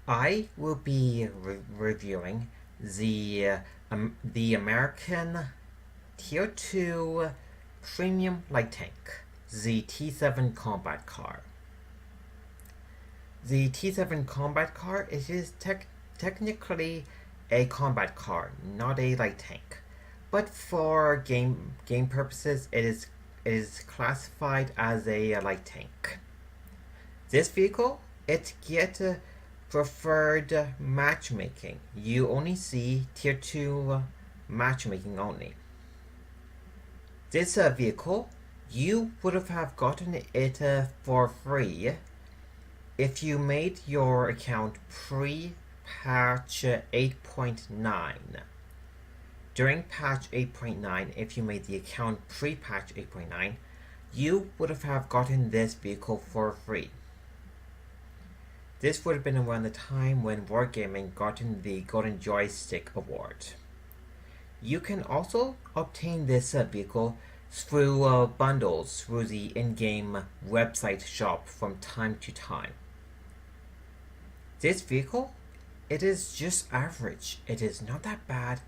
I will be reviewing the American Tier 2 Premium Light Tank, the T7 Combat Car. The T7 Combat Car, it is technically a combat car, not a light tank. But for game purposes, it is classified as a light tank. This vehicle, it gets preferred matchmaking. You only see tier 2 matchmaking only. This vehicle, you would have gotten it for free if you made your account pre-patch 8.9. During patch 8.9, if you made the account pre-patch 8.9, you would have gotten this vehicle for free. This would have been around the time when Wargaming gotten the Golden Joystick Award. You can also obtain this vehicle through bundles through the in-game website shop from time to time. This vehicle, it is just average. It is not that bad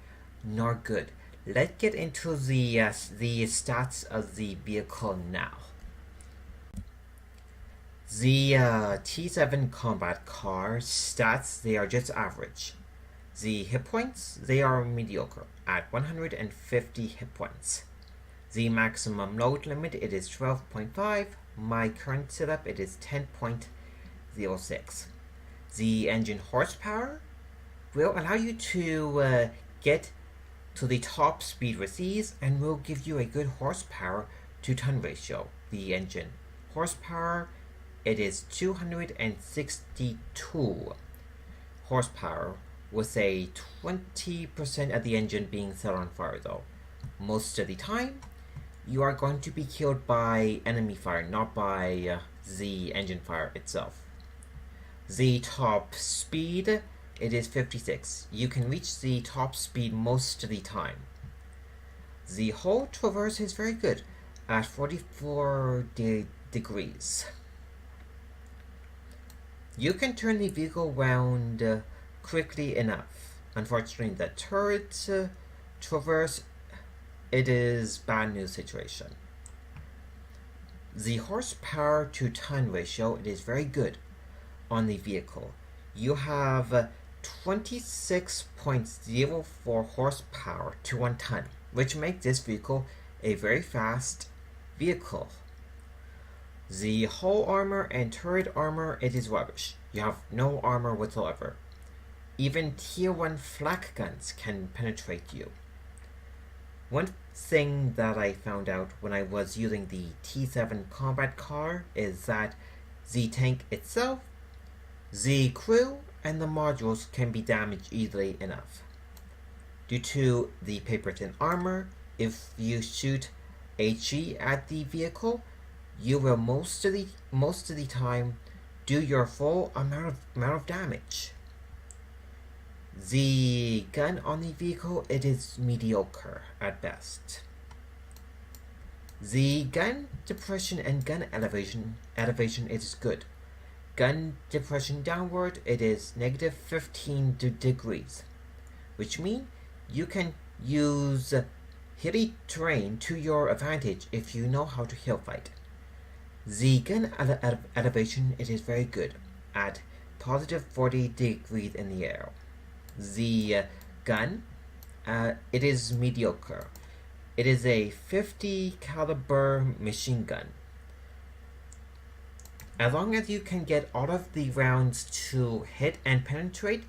nor good. Let's get into the stats of the vehicle now. The T7 Combat Car stats, they are just average. The hit points, they are mediocre at 150 hit points. The maximum load limit, it is 12.5. My current setup, it is 10.06. The engine horsepower will allow you to get to the top speed with ease and will give you a good horsepower to ton ratio. The engine horsepower, it is 262 horsepower with a 20% of the engine being set on fire though. Most of the time, you are going to be killed by enemy fire, not by the engine fire itself. The top speed, it is 56. You can reach the top speed most of the time. The whole traverse is very good at 44 degrees. You can turn the vehicle around quickly enough. Unfortunately, the turret traverse, it is bad news situation. The horsepower to ton ratio, it is very good on the vehicle. You have 26.04 horsepower to 1 ton, which makes this vehicle a very fast vehicle. The hull armor and turret armor, it is rubbish. You have no armor whatsoever. Even tier 1 flak guns can penetrate you. One thing that I found out when I was using the T7 combat car is that the tank itself, the crew, and the modules can be damaged easily enough. Due to the paper thin armor, if you shoot HE at the vehicle, you will most of the time do your full amount of damage. The gun on the vehicle, it is mediocre at best. The gun depression and gun elevation is good. Gun depression downward, it is negative 15 degrees, which means you can use hilly terrain to your advantage if you know how to hill fight. The gun elevation, it is very good at positive 40 degrees in the air. The gun, it is mediocre. It is a 50 caliber machine gun. As long as you can get all of the rounds to hit and penetrate,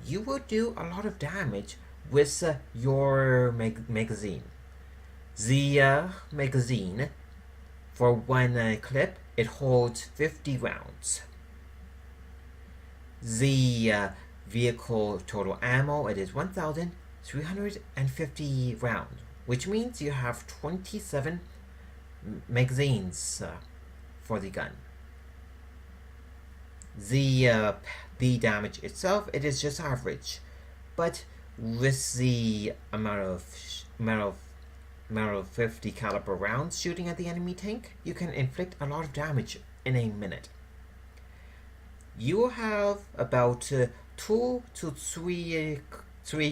you will do a lot of damage with your magazine. The magazine, for one clip, it holds 50 rounds. The vehicle total ammo, it is 1,350 rounds, which means you have 27 magazines for the gun. The damage itself, it is just average, but with the amount of 50 caliber rounds shooting at the enemy tank, you can inflict a lot of damage in a minute. You will have about 2 to 3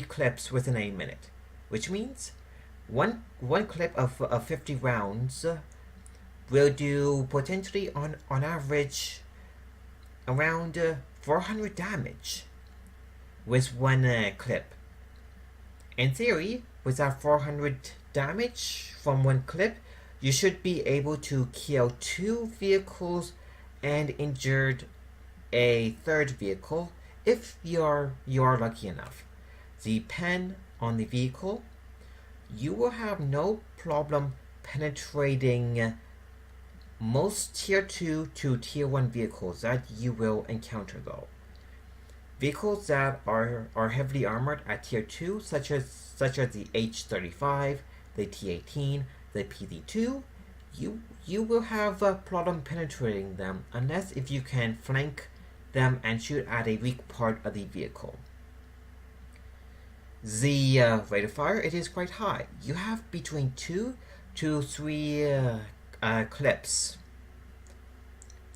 clips within a minute, which means one clip of 50 rounds will do potentially on average around 400 damage with one clip. In theory, with that 400 damage from one clip, you should be able to kill 2 vehicles and injured a third vehicle if you are lucky enough. Depend on the vehicle, you will have no problem penetrating most tier 2 to tier 1 vehicles that you will encounter though. Vehicles that are heavily armored at tier 2 such as the H-35, the T-18, the PD-2, you will have a problem penetrating them unless if you can flank them and shoot at a weak part of the vehicle. The rate of fire, it is quite high. You have between 2 to 3 clips.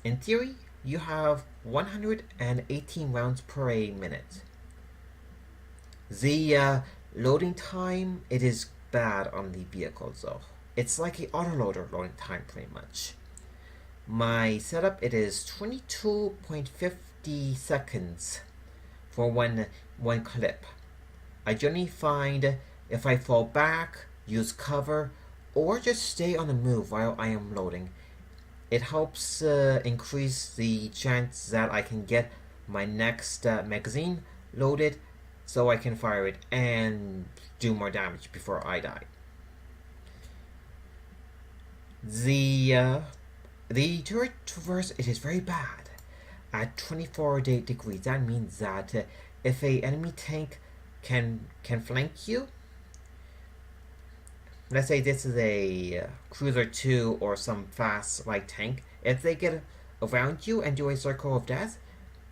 In theory, you have 118 rounds per a minute. The loading time, it is bad on the vehicles though. It's like an autoloader loading time pretty much. My setup, it is 22.50 seconds for one clip. I generally find if I fall back, use cover, or just stay on the move while I am loading, it helps increase the chance that I can get my next magazine loaded so I can fire it and do more damage before I die. The turret traverse, it is very bad. At 24 degrees, that means that if a enemy tank can flank you, let's say this is a cruiser 2 or some fast light tank, if they get around you and do a circle of death,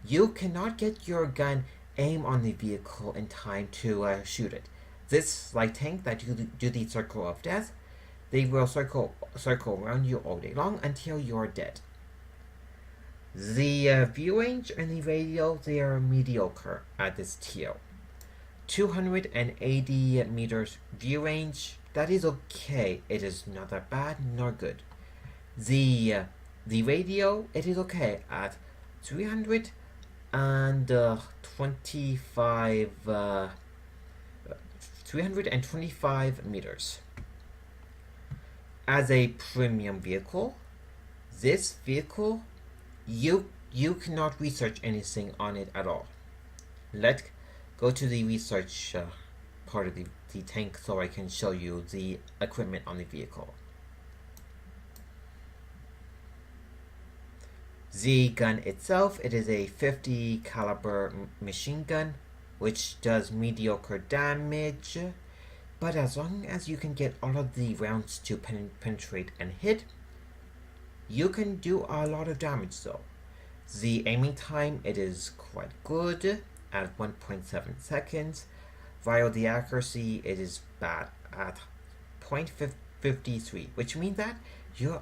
you cannot get your gun aim on the vehicle in time to shoot it. This light tank that do the circle of death, they will circle around you all day long until you are dead. The view range and the radio, they are mediocre at this tier. 280 meters view range, that is okay. It is not that bad nor good. The radio, it is okay at 325 meters. As a premium vehicle, this vehicle, you cannot research anything on it at all. Let's go to the research part of the tank so I can show you the equipment on the vehicle. The gun itself, it is a 50 caliber machine gun which does mediocre damage, but as long as you can get all of the rounds to penetrate and hit, you can do a lot of damage though. The aiming time, it is quite good at 1.7 seconds, while the accuracy, it is bad at 0.53, which means that you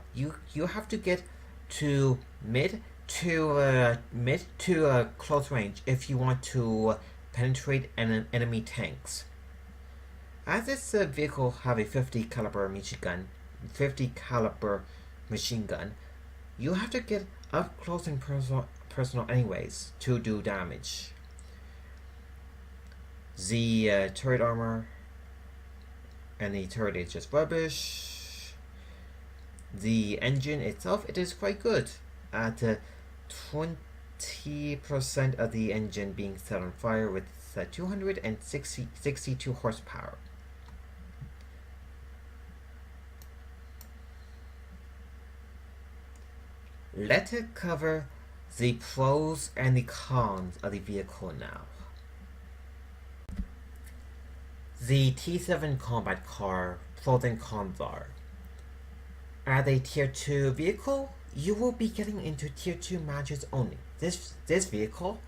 have to get to mid to close range if you want to penetrate enemy tanks. As this vehicle have a 50 caliber machine gun, you have to get up close and personal anyways to do damage. The turret armor and the turret is just rubbish. The engine itself, it is quite good at 20% of the engine being set on fire with 262 horsepower. Let's cover the pros and the cons of the vehicle now. The T7 combat car pros and cons are: as a tier 2 vehicle, you will be getting into tier 2 matches only. This vehicle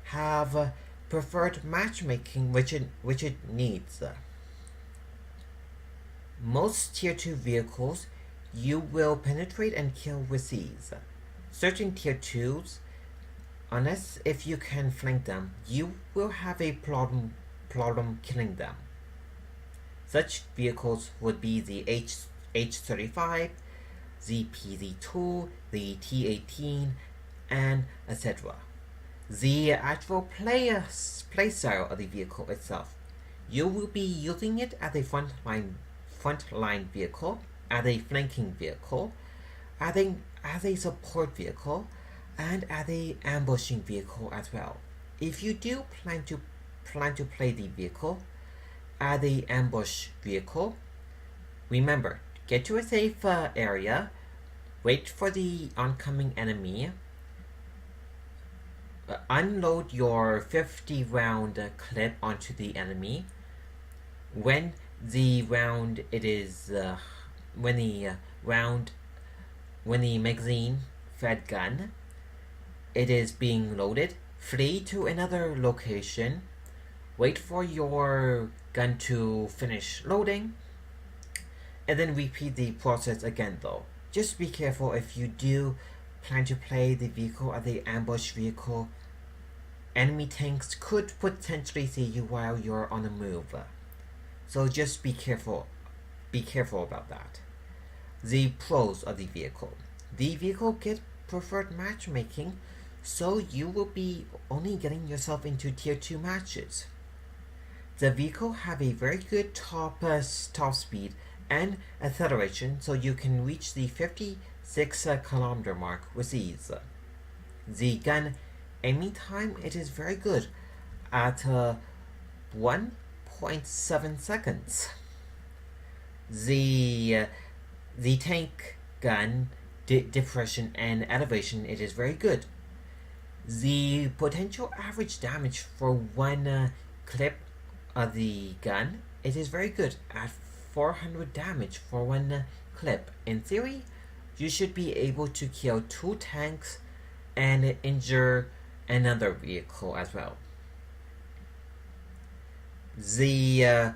have preferred matchmaking which it needs. Most tier 2 vehicles you will penetrate and kill with ease. Certain tier 2s, Unless if you can flank them, you will have a problem killing them. Such vehicles would be the H35, the PZ2, the T18, and etc. The actual play style of the vehicle itself, you will be using it as a frontline vehicle, as a flanking vehicle, as a support vehicle, and as a ambushing vehicle as well. If you do plan to play the vehicle as a ambush vehicle, remember, get to a safe area, wait for the oncoming enemy, unload your 50 round clip onto the enemy. When the round it is when the magazine fed gun it is being loaded, flee to another location, wait for your gun to finish loading, and then repeat the process again though. Just be careful if you do plan to play the vehicle as the ambush vehicle. Enemy tanks could potentially see you while you're on the move. So just be careful about that. The pros of the vehicle. The vehicle gets preferred matchmaking, so you will be only getting yourself into tier 2 matches. The vehicle have a very good top speed and acceleration, so you can reach the 56 kilometer mark with ease. The gun aiming time, it is very good at 1.7 seconds. The tank gun depression and elevation, it is very good. The potential average damage for one clip of the gun, it is very good at 400 damage for one clip. In theory, you should be able to kill 2 tanks and injure another vehicle as well. The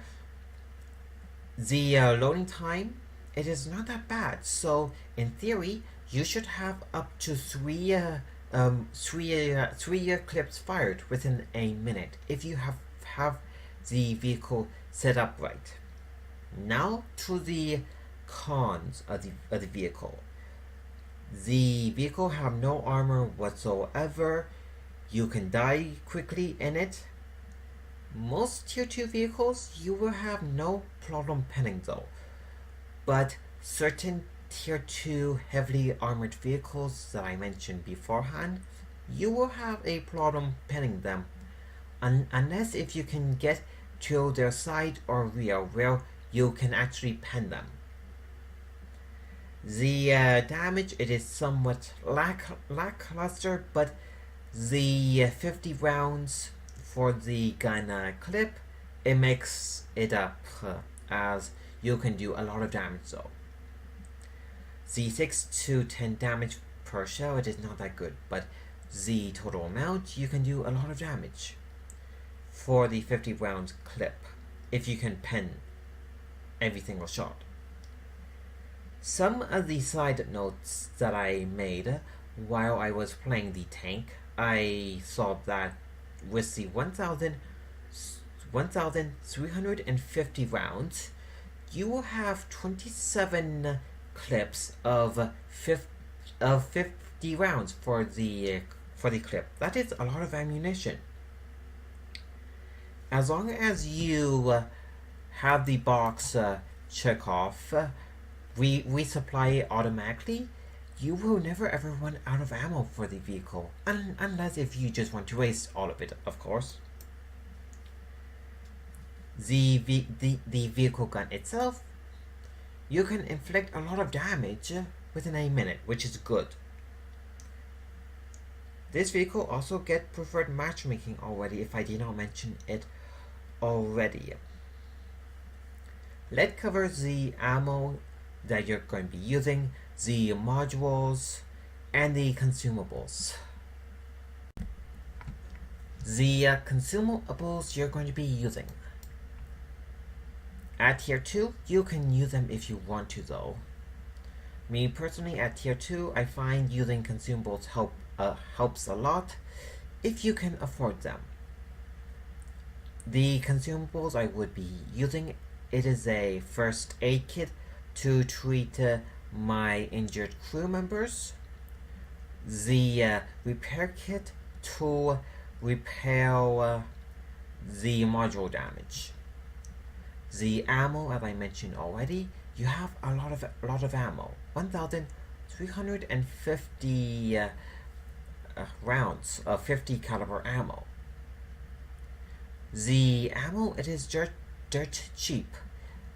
loading time, it is not that bad, so in theory you should have up to three clips fired within a minute if you have the vehicle set up right. Now to the cons of the vehicle. The vehicle have no armor whatsoever. You can die quickly in it. Most tier 2 vehicles, you will have no problem pinning though. But certain tier 2 heavily armored vehicles that I mentioned beforehand, you will have a problem pinning them. Unless if you can get to their side or rear where you can actually pin them. The damage, it is somewhat lackluster, but the 50 rounds for the gun clip, it makes it up as you can do a lot of damage though. The 6 to 10 damage per shell, it is not that good, but the total amount, you can do a lot of damage for the 50 round clip if you can pin every single shot. Some of the side notes that I made while I was playing the tank, I saw that with the 1,350 rounds, you will have 27 clips of 50 rounds for the clip. That is a lot of ammunition. As long as you have the box check off, resupply automatically, you will never ever run out of ammo for the vehicle, unless if you just want to waste all of it, of course. The vehicle gun itself, you can inflict a lot of damage within a minute, which is good. This vehicle also gets preferred matchmaking already, if I did not mention it already. Let's cover the ammo that you're going to be using, the modules, and the consumables. The consumables you're going to be using. At tier 2, you can use them if you want to though. Me personally, at tier 2, I find using consumables help helps a lot if you can afford them. The consumables I would be using, it is a first aid kit to treat my injured crew members, the repair kit to repair the module damage, the ammo, as I mentioned already. You have a lot of ammo, 1,350 rounds of 50 caliber ammo. The ammo, it is dirt cheap.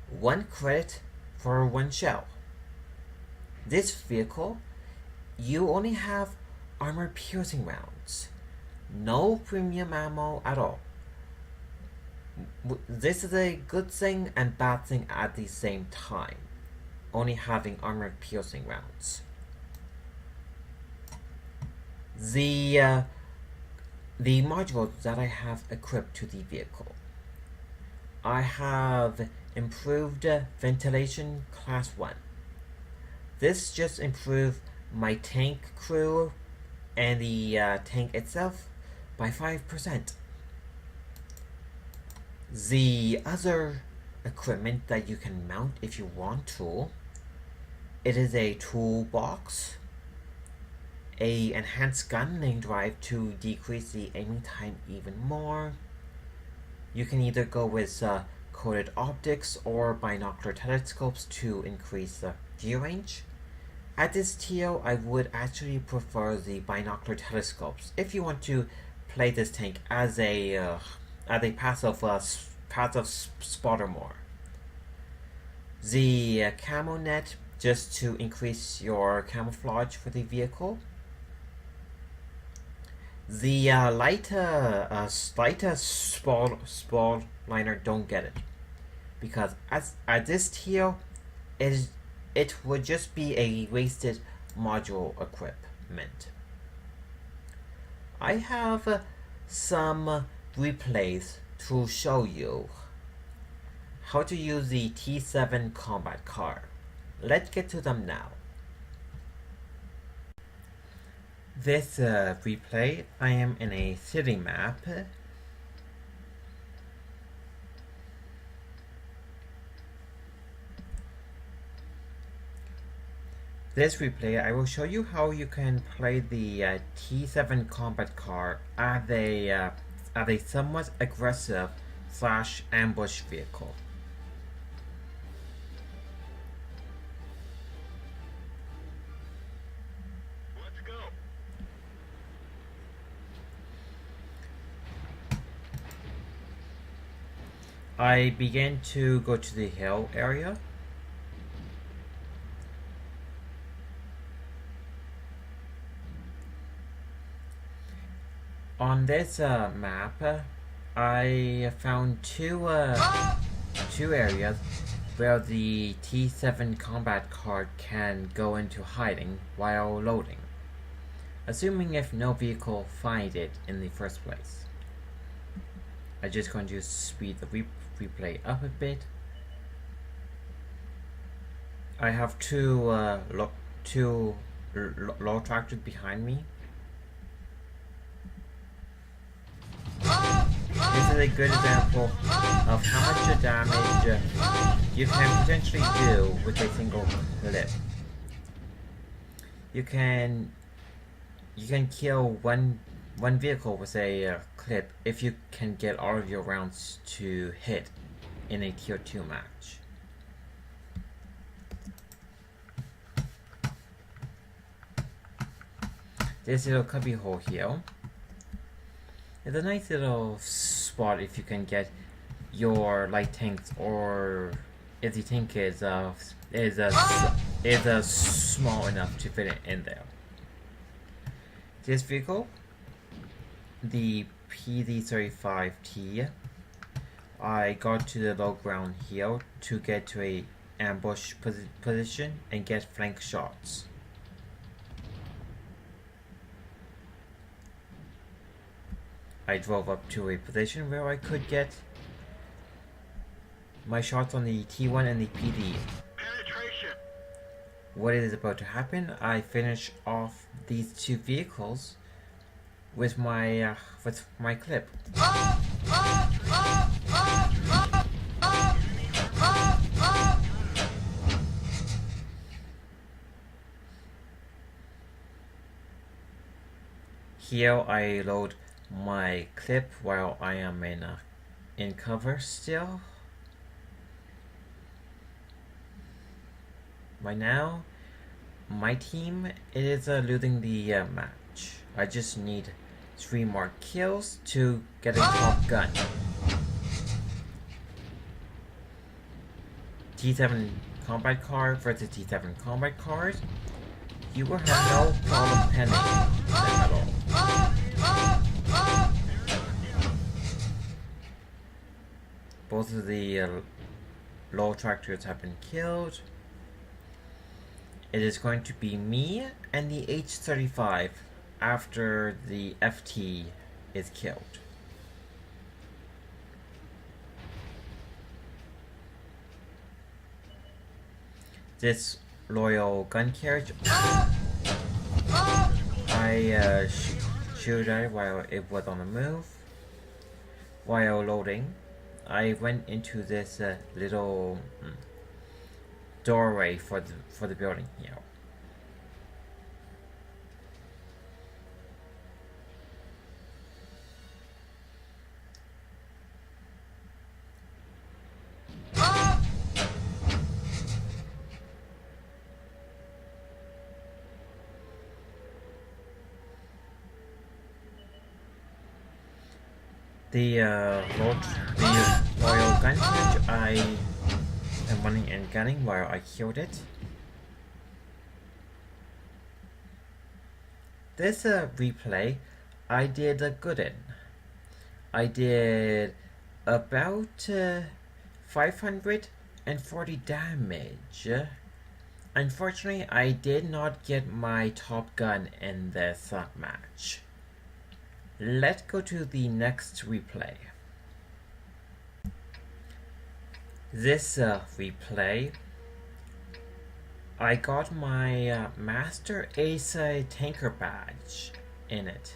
1 credit for 1 shell. This vehicle, you only have armor piercing rounds. No premium ammo at all. This is a good thing and bad thing at the same time, only having armor piercing rounds. The modules that I have equipped to the vehicle. I have improved ventilation class 1. This just improved my tank crew and the tank itself by 5%. The other equipment that you can mount if you want to, it is a toolbox, a enhanced gunning drive to decrease the aiming time even more. You can either go with coated optics or binocular telescopes to increase the view range. At this tier, I would actually prefer the binocular telescopes if you want to play this tank as a passive spotter more. The camo net, just to increase your camouflage for the vehicle. The lighter spall liner, don't get it, because at this tier, it would just be a wasted module equipment. I have some replays to show you how to use the T7 combat car. Let's get to them now. This replay, I am in a city map. This replay, I will show you how you can play the T7 combat car as a somewhat aggressive / ambush vehicle. Let's go. I began to go to the hill area. On this map, I found two areas where the T7 combat car can go into hiding while loading, assuming if no vehicle finds it in the first place. I'm just going to speed the replay up a bit. I have two low tractors behind me. This is a good example of how much damage you can potentially do with a single clip. You can kill one vehicle with a clip if you can get all of your rounds to hit in a tier 2 match. This little cubby hole here. It's a nice little spot if you can get your light tanks, or if the tank is small enough to fit it in there. This vehicle, the PD35T, I got to the low ground here to get to a ambush position and get flank shots. I drove up to a position where I could get my shots on the T1 and the PD. Penetration. what is about to happen. I finish off these two vehicles with my clip. Here I load my clip while I am in cover still. Right now, my team is losing the match. I just need 3 more kills to get a top gun. T7 combat car versus T7 combat cars. You will have no problem penning them at all. Both of the low tractors have been killed. It is going to be me and the H-35 after the FT is killed. This loyal gun carriage, I shoot at it while it was on the move. While loading, I went into this little doorway for the building here. The royal gun carriage, I am running and gunning while I killed it. This replay I did good in. I did about 540 damage. Unfortunately, I did not get my top gun in this match. Let's go to the next replay. This replay, I got my Master Ace Tanker badge in it.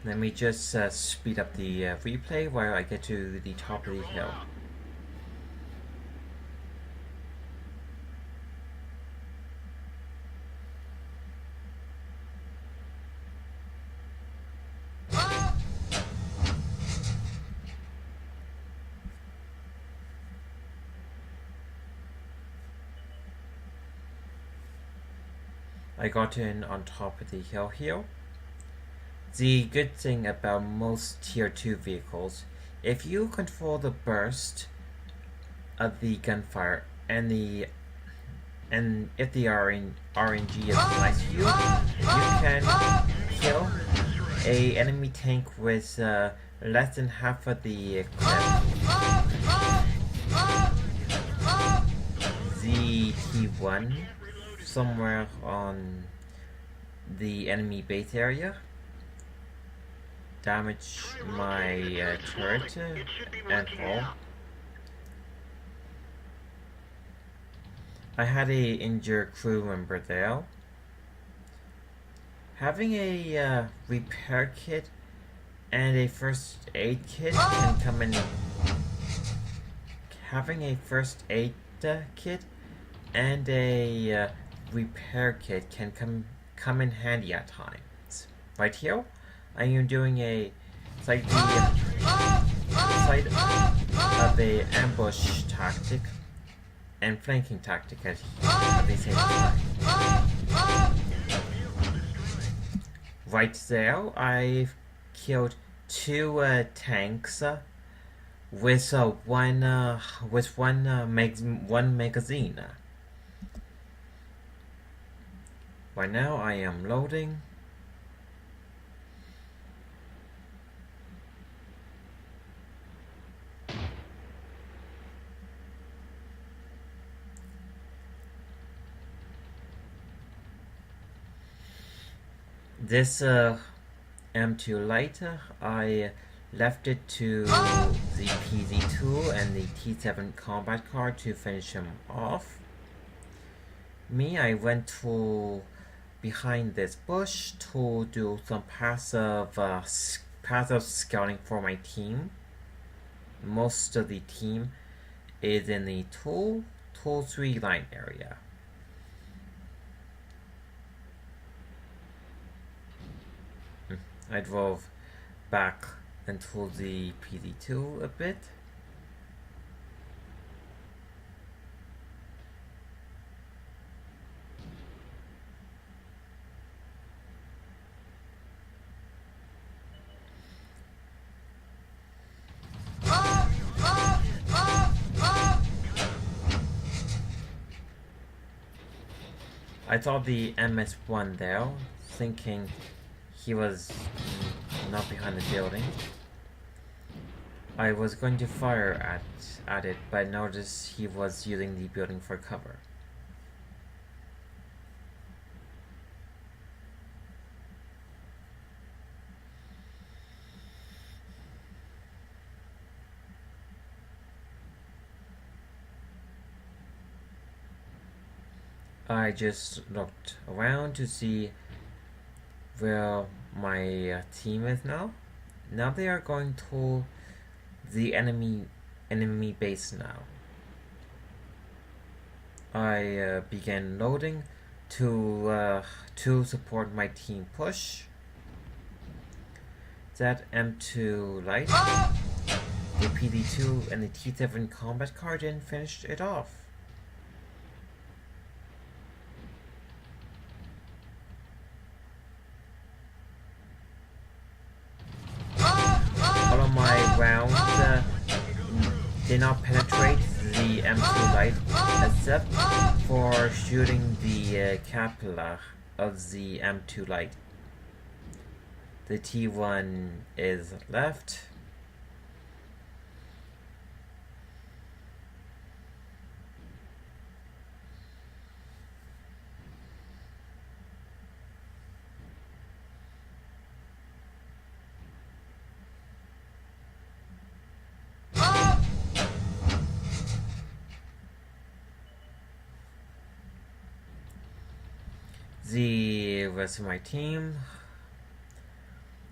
Let me just speed up the replay while I get to the top of the hill. I got in on top of the hill here. The good thing about most tier 2 vehicles, if you control the burst of the gunfire and if the RNG is nice to you can kill a enemy tank with less than half of the clip. The T1 somewhere on the enemy base area damage my turret and all. I had a injured crew member there. Having a repair kit and a first aid kit can come in. Having a first aid kit and a repair kit can come in handy at times. Right here, I am doing a slight of a ambush tactic and flanking tactic at the same time. Right there, I've killed 2 tanks with one magazine. Right now, I am loading. This M2 light, I left it to the PZ2 and the T7 combat car to finish him off. Me, I went to behind this bush to do some passive scouting for my team. Most of the team is in the tool 3 line area. I drove back into the PD2 a bit. I saw the MS1 there, thinking he was not behind the building. I was going to fire at it, but I noticed he was using the building for cover. I just looked around to see where my team is now. Now they are going to the enemy base now. I began loading to support my team push. That M2 light, the PD2 and the T7 combat car then finished it off. All of my rounds did not penetrate the M2 light except for shooting the capilla of the M2 light. The T1 is left. The rest of my team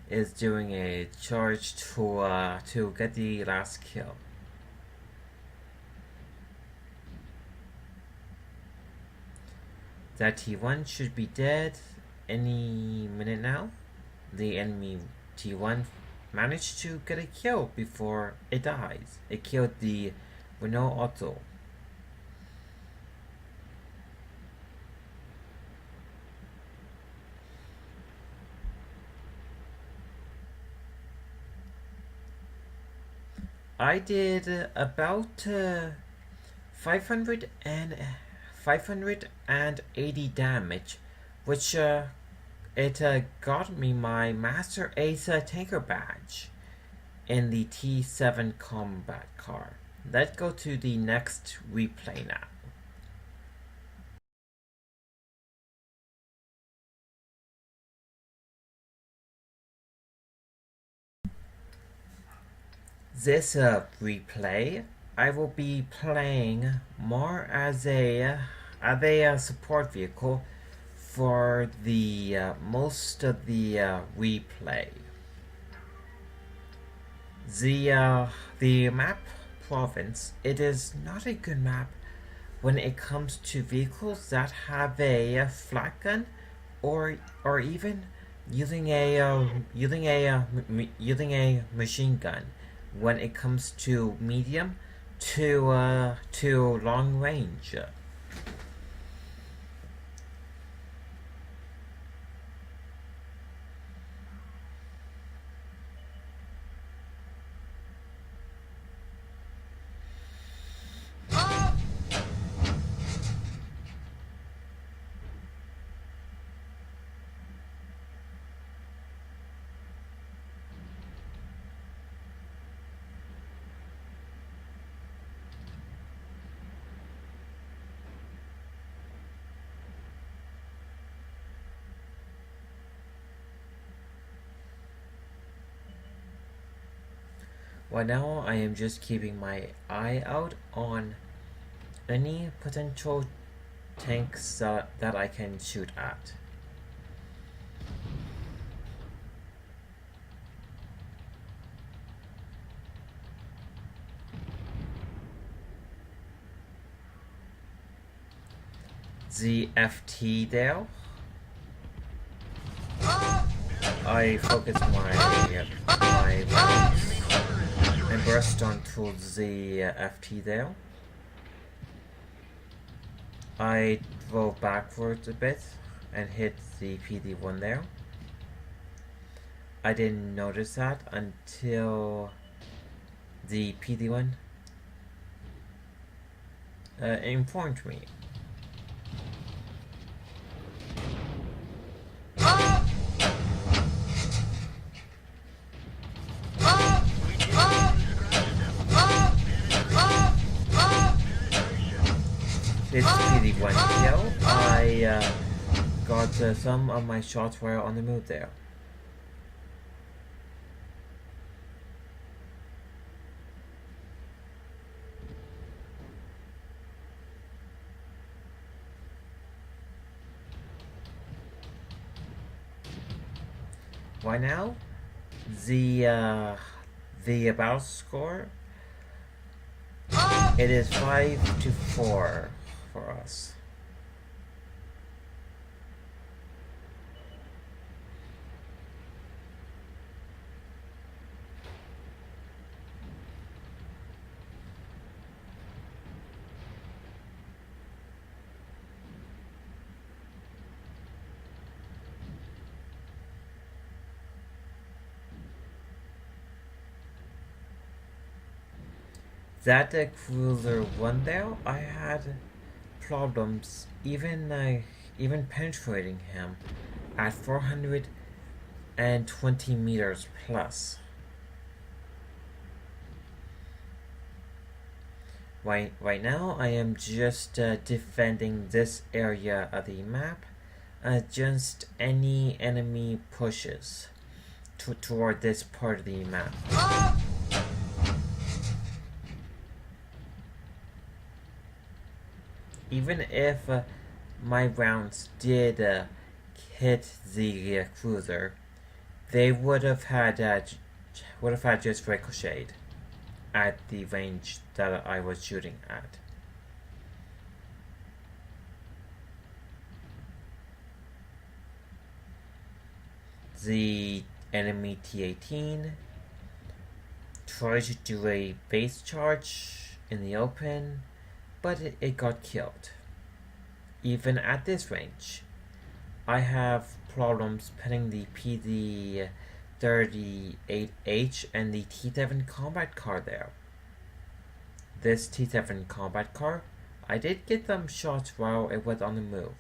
is doing a charge to get the last kill. That T1 should be dead any minute now. The enemy T1 managed to get a kill before it dies. It killed the Renault Auto. I did about 580 damage, which it got me my Master Ace Tanker badge in the T7 combat car. Let's go to the next replay now. This replay, I will be playing more as a support vehicle for the most of the replay. The map province, it is not a good map when it comes to vehicles that have a flat gun or even using a machine gun. When it comes to medium to long range. Right now, I am just keeping my eye out on any potential tanks that I can shoot at. The FT there. I focus my rounds and burst onto the FT there. I drove backwards a bit and hit the PD1 there. I didn't notice that until the PD1 informed me. This PD1 kill, I got some of my shots were on the move there. Right now, the battle score, it is 5-4 for us. That cruiser one there, I had problems even penetrating him at 420 meters plus. Right now, I am just defending this area of the map against any enemy pushes toward this part of the map. Even if my rounds did hit the cruiser, they would have had just ricocheted at the range that I was shooting at. The enemy T-18 tried to do a base charge in the open, but it got killed. Even at this range, I have problems pinning the PD-38H and the T-7 combat car there. This T-7 combat car, I did get them shots while it was on the move.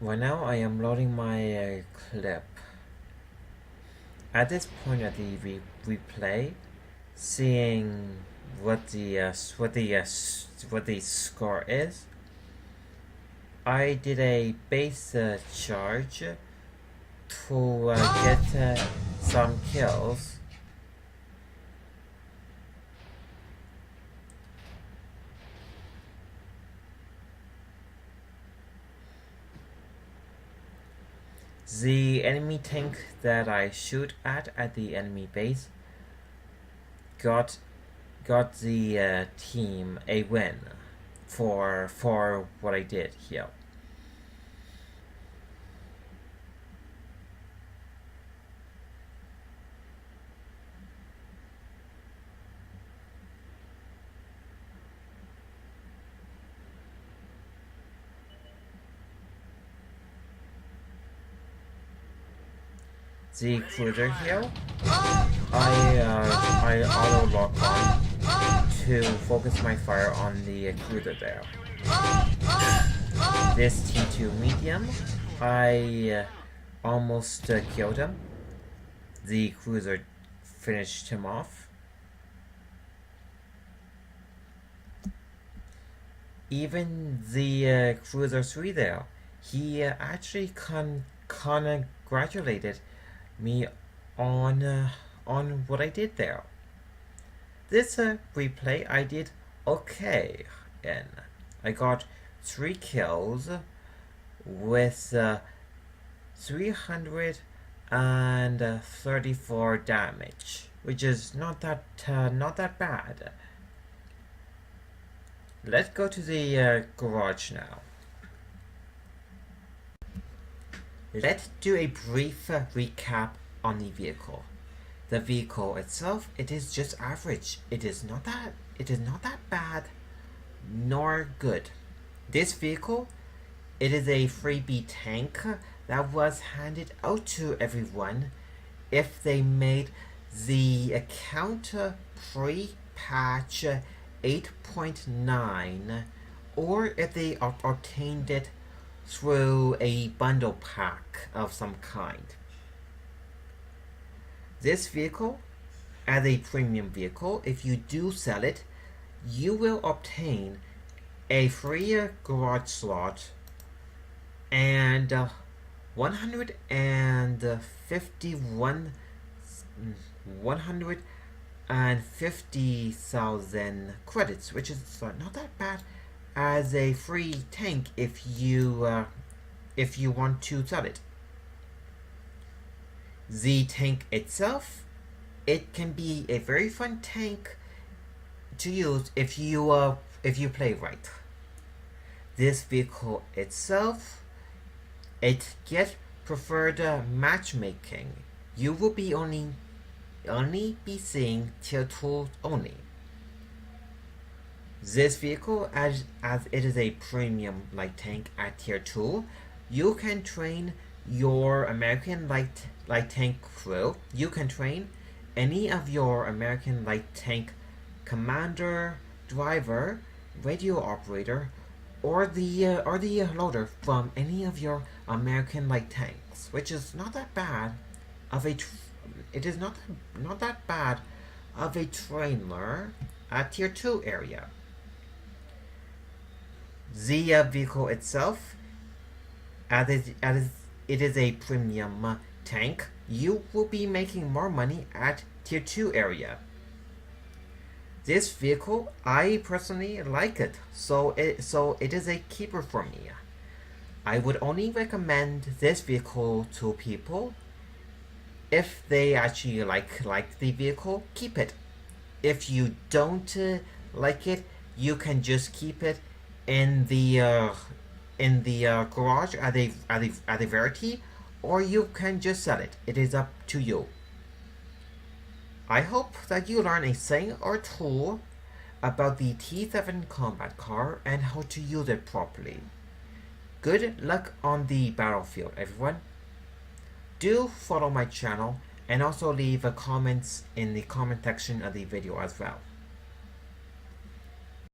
Right now, I am loading my clip. At this point of the replay, seeing what the score is, I did a base charge to get some kills. The enemy tank that I shoot at the enemy base got the team a win for what I did here. The cruiser here, I auto lock on to focus my fire on the cruiser there. This T2 medium, I almost killed him. The cruiser finished him off. Even the Cruiser 3 there, he actually congratulated me on what I did there. This replay I did okay in. I got 3 kills with 334 damage, which is not that bad. Let's go to the garage now. Let's do a brief recap on the vehicle. The vehicle itself, it is just average. It is not that bad nor good. This vehicle, it is a freebie tank that was handed out to everyone if they made the account pre-patch 8.9 or if they obtained it through a bundle pack of some kind. This vehicle, as a premium vehicle, if you do sell it, you will obtain a free garage slot and 150,000 credits, which is not that bad as a free tank if you want to sell it. The tank itself, it can be a very fun tank to use if you play right. This vehicle itself, it gets preferred matchmaking. You will be only be seeing tier 2 only. This vehicle, as it is a premium light tank at tier 2, you can train your American light tank crew. You can train any of your American light tank commander, driver, radio operator, or the loader from any of your American light tanks, which is not that bad of a it is not that bad of a trainer at tier 2 area. The vehicle itself, as it is a premium tank, you will be making more money at tier 2 area. This vehicle, I personally like it, so it is a keeper for me. I would only recommend this vehicle to people if they actually like the vehicle. Keep it. If you don't like it, you can just keep it in the garage at a rarity, or you can just sell it. It is up to you. I hope that you learn a thing or two about the T7 combat car and how to use it properly. Good luck on the battlefield, everyone. Do follow my channel and also leave comments in the comment section of the video as well.